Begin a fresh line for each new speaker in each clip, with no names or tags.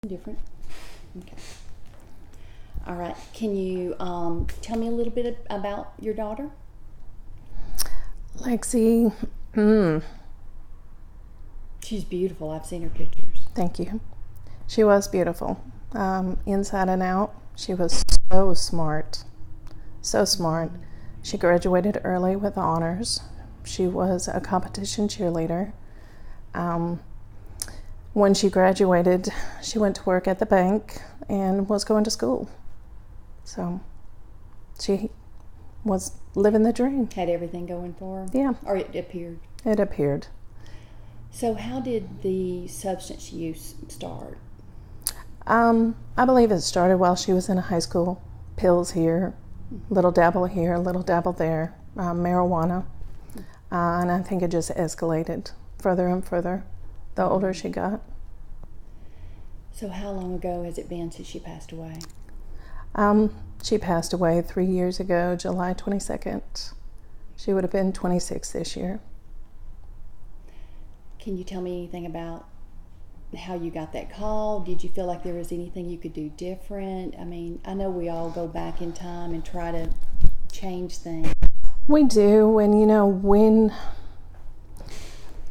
Different? Okay. All right. Can you tell me a little bit about your daughter?
Lexi,
She's beautiful. I've seen her pictures.
thank you. She was beautiful, inside and out. She was so smart, so smart. She graduated early with honors. She was a competition cheerleader. When she graduated, she went to work at the bank and was going to school. So she was living the dream.
Had everything going for her?
Yeah.
Or it appeared?
It appeared.
So how did the substance use start?
I believe it started while she was in high school. Pills here, little dabble here, little dabble there, marijuana. And I think it just escalated further and further the older she got.
So how long ago has it been since she passed away?
She passed away 3 years ago, July 22nd. She would have been 26 this year.
Can you tell me anything about how you got that call? Did you feel like there was anything you could do different? I mean, I know we all go back in time and try to change things.
We do, and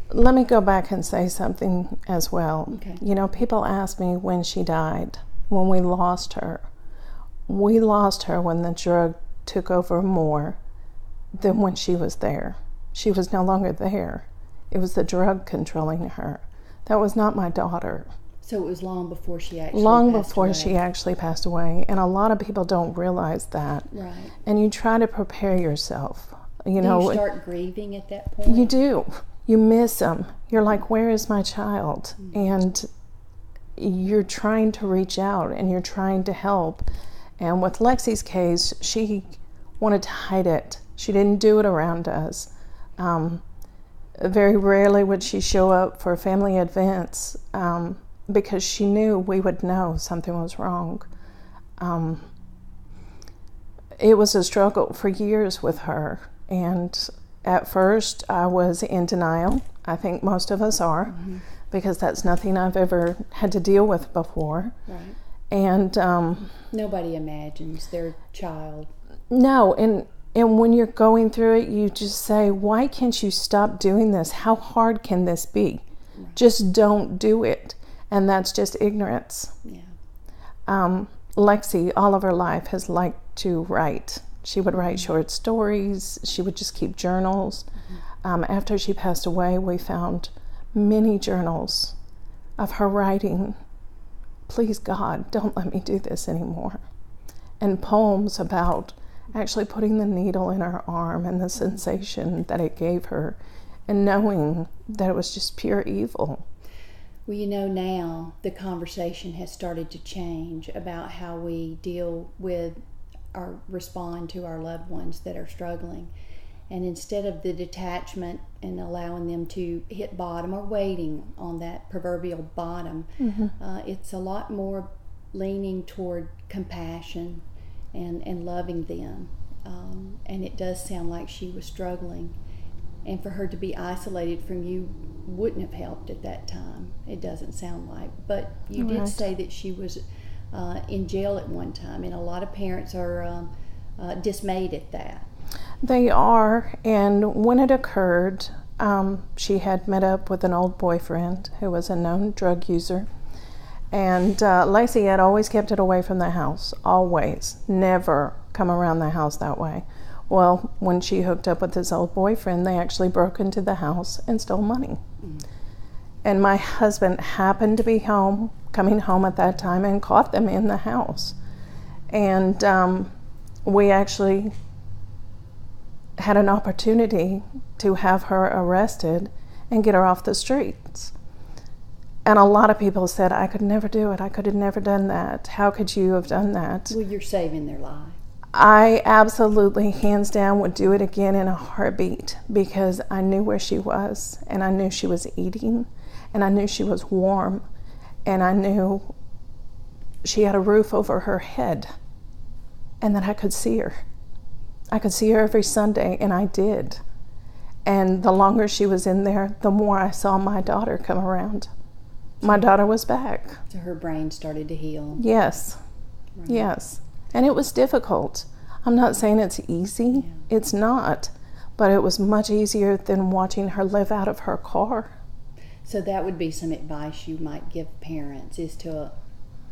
let me go back and say something as well.
Okay.
People ask me when she died, when we lost her. We lost her when the drug took over more than when she was there. She was no longer there. It was the drug controlling her. That was not my daughter.
So it was long before she actually
Long
passed
before
away.
she actually passed away. And a lot of people don't realize that.
Right.
And you try to prepare yourself.
Do you start grieving at that point?
You do. You miss them. You're like, where is my child? And you're trying to reach out and you're trying to help. And with Lexi's case, she wanted to hide it. She didn't do it around us. Very rarely would she show up for family events because she knew we would know something was wrong. It was a struggle for years with her. And at first, I was in denial. I think most of us are, because that's nothing I've ever had to deal with before.
Right.
And
Nobody imagines their child.
no, and when you're going through it, you just say, why can't you stop doing this? How hard can this be?
Right.
Just don't do it. And that's just ignorance.
Yeah.
Lexi, all of her life, has liked to write. She would write short stories. She would just keep journals. After she passed away, we found many journals of her writing, please God, don't let me do this anymore. And poems about actually putting the needle in her arm and the sensation that it gave her and knowing that it was just pure evil.
Well, now the conversation has started to change about how we deal with or respond to our loved ones that are struggling. And instead of the detachment and allowing them to hit bottom or waiting on that proverbial bottom, it's a lot more leaning toward compassion and loving them. And it does sound like she was struggling. And for her to be isolated from you wouldn't have helped at that time. It doesn't sound like. But you did say that she was in jail at one time, and a lot of parents are dismayed at that.
They are, and when it occurred, she had met up with an old boyfriend who was a known drug user, and Lacey had always kept it away from the house, always, never come around the house that way. Well, when she hooked up with this old boyfriend, they actually broke into the house and stole money. And my husband happened to be coming home at that time, and caught them in the house. And we actually had an opportunity to have her arrested and get her off the streets. And a lot of people said, I could never do it. I could have never done that. How could you have done that?
Well, you're saving their life.
I absolutely, hands down, would do it again in a heartbeat, because I knew where she was, and I knew she was eating, and I knew she was warm, and I knew she had a roof over her head, and that I could see her. I could see her every Sunday, and I did. And the longer she was in there, the more I saw my daughter come around. my daughter was back.
So her brain started to heal.
Yes.
Right.
Yes. And it was difficult. I'm not saying it's easy.
Yeah.
It's not. But it was much easier than watching her live out of her car.
So that would be some advice you might give parents, is to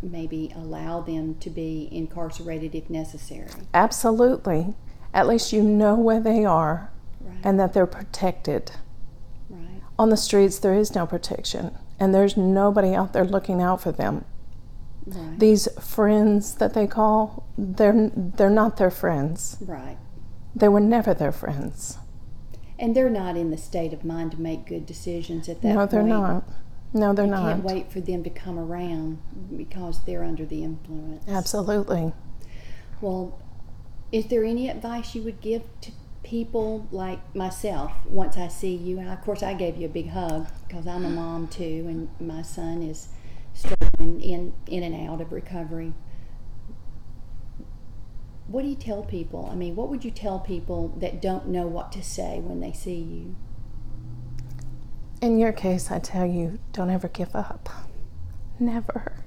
maybe allow them to be incarcerated if necessary.
Absolutely. At least you know where they are.
Right.
And that they're protected.
Right.
On the streets, there is no protection. And there's nobody out there looking out for them.
Right.
These friends that they call, they're not their friends.
Right.
They were never their friends.
And they're not in the state of mind to make good decisions at that point.
No, they're not. No, they're not.
You can't wait for them to come around because they're under the influence.
Absolutely.
Well, is there any advice you would give to people like myself once I see you? Of course, I gave you a big hug because I'm a mom too, and my son is struggling in and out of recovery. What do you tell people? I mean, what would you tell people that don't know what to say when they see you?
In your case, I tell you, don't ever give up. Never.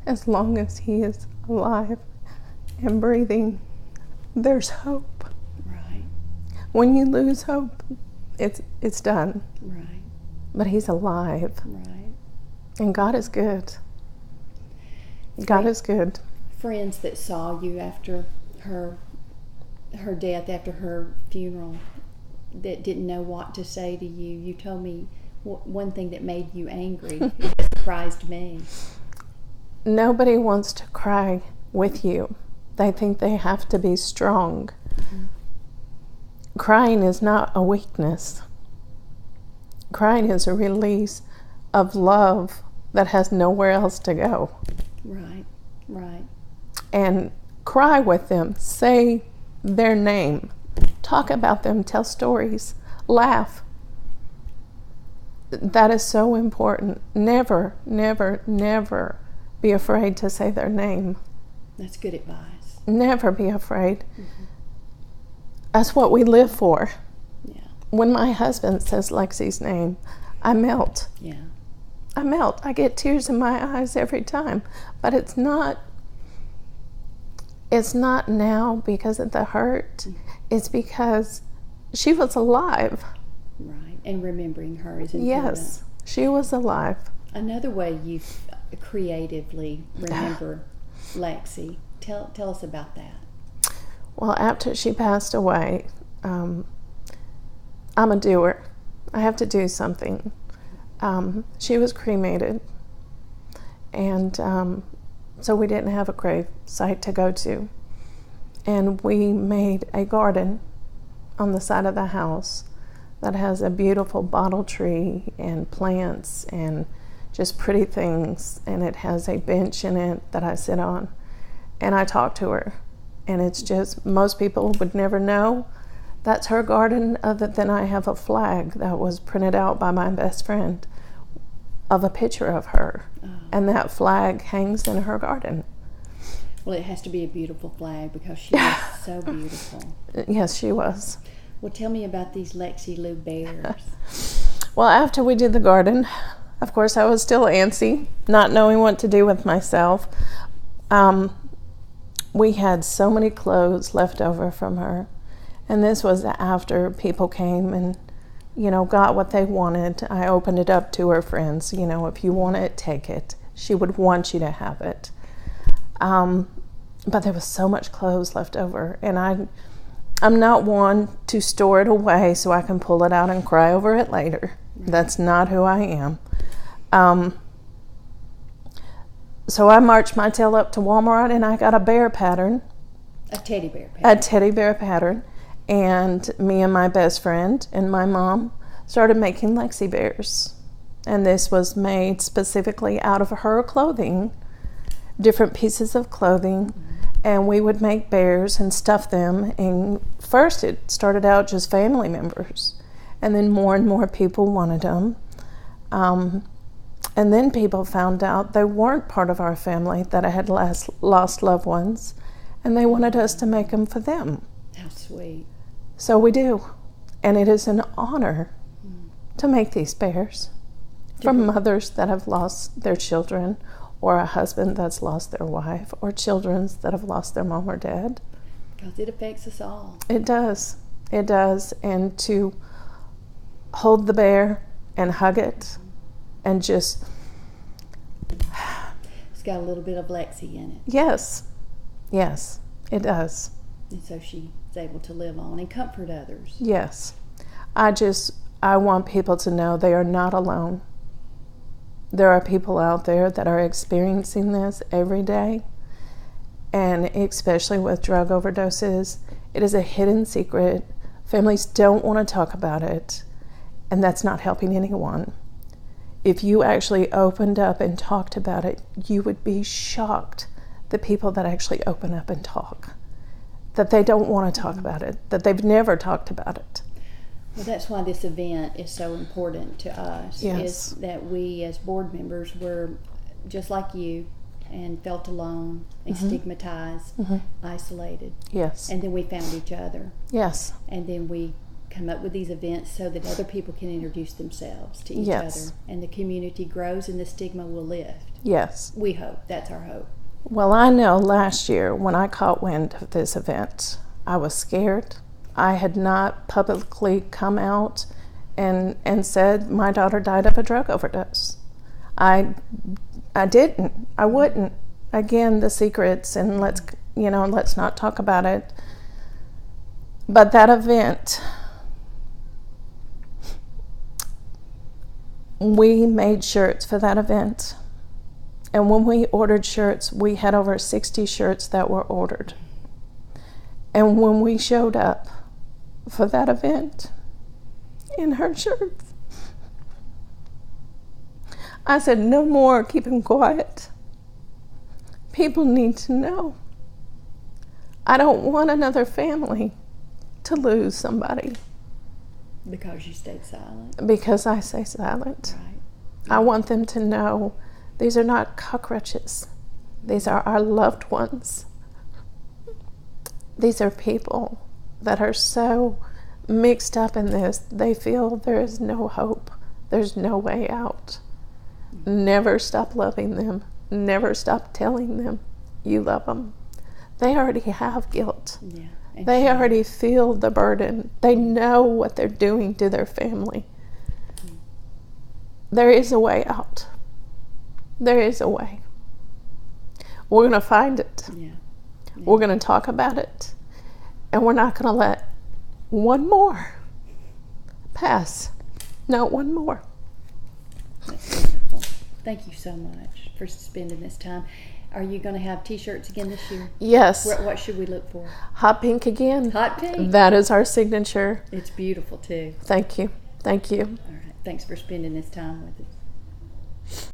As long as he is alive and breathing, there's hope.
Right.
When you lose hope, it's done.
Right.
But he's alive.
Right.
And God is good. God is good.
Friends that saw you after her death, after her funeral, that didn't know what to say to you. You told me one thing that made you angry. It surprised me.
Nobody wants to cry with you. They think they have to be strong. Mm-hmm. Crying is not a weakness. Crying is a release of love that has nowhere else to go.
Right, right.
And cry with them. Say their name. Talk about them. Tell stories. Laugh. That is so important. Never, never, never be afraid to say their name.
That's good advice.
Never be afraid. Mm-hmm. That's what we live for.
Yeah.
When my husband says Lexi's name, I melt.
Yeah.
I melt. I get tears in my eyes every time. But it's not now because of the hurt. Mm-hmm. It's because she was alive.
Right. And remembering her is important.
Yes, she was alive.
Another way you creatively remember Lexi, tell us about that.
Well, after she passed away, I'm a doer. I have to do something. She was cremated, and so we didn't have a grave site to go to. And we made a garden on the side of the house that has a beautiful bottle tree and plants and just pretty things. And it has a bench in it that I sit on. And I talk to her. And it's just, most people would never know that's her garden, other than I have a flag that was printed out by my best friend of a picture of her. Oh. And that flag hangs in her garden.
Well, it has to be a beautiful flag because she was so beautiful.
Yes, she was.
Well, tell me about these Lexi Lou bears.
Well, after we did the garden, of course, I was still antsy, not knowing what to do with myself. We had so many clothes left over from her. And this was after people came and, got what they wanted. I opened it up to her friends. If you want it, take it. She would want you to have it. But there was so much clothes left over. And I'm not one to store it away so I can pull it out and cry over it later. Right. That's not who I am. So I marched my tail up to Walmart and I got a bear pattern.
A teddy bear pattern.
A teddy bear pattern. And me and my best friend and my mom started making Lexi bears. And this was made specifically out of her clothing, different pieces of clothing. Mm-hmm. And we would make bears and stuff them. And first it started out just family members. And then more and more people wanted them. And then people found out they weren't part of our family, that I had lost loved ones. And they wanted us to make them for them.
How sweet.
So we do. And it is an honor to make these bears from mothers that have lost their children, or a husband that's lost their wife, or children that have lost their mom or dad.
Because it affects us all.
It does. It does. And to hold the bear and hug it and just...
It's got a little bit of Lexi in it.
Yes. Yes, it does.
And so she's able to live on and comfort others.
Yes. I want people to know they are not alone. There are people out there that are experiencing this every day, and especially with drug overdoses. It is a hidden secret. Families don't want to talk about it, and that's not helping anyone. If you actually opened up and talked about it, you would be shocked, the people that actually open up and talk, that they don't want to talk about it, that they've never talked about it.
Well, that's why this event is so important to us.
Yes.
Is that we as board members were just like you and felt alone and stigmatized, isolated.
Yes.
And then we found each other.
Yes.
And then we come up with these events so that other people can introduce themselves to each other. And the community grows and the stigma will lift.
Yes.
We hope. That's our hope.
Well, I know last year when I caught wind of this event, I was scared. I had not publicly come out and said my daughter died of a drug overdose. I didn't. I wouldn't. Again, the secrets, and let's not talk about it. But that event, we made shirts for that event. And when we ordered shirts, we had over 60 shirts that were ordered. And when we showed up for that event in her shirts, I said, no more keeping quiet. People need to know. I don't want another family to lose somebody.
Because you stayed silent.
Because I stay silent.
Right.
I want them to know these are not cockroaches. These are our loved ones. These are people that are so mixed up in this, they feel there is no hope. There's no way out. Never stop loving them. Never stop telling them you love them. They already have guilt.
Yeah.
They already feel the burden. They know what they're doing to their family. There is a way out. There is a way. We're going to find it.
Yeah.
We're going to talk about it. And we're not going to let one more pass. Not one more.
That's wonderful. Thank you so much for spending this time. Are you going to have T-shirts again this year?
Yes.
What should we look for?
Hot pink again.
Hot pink?
That is our signature.
It's beautiful too.
Thank you. Thank you.
All right. Thanks for spending this time with us.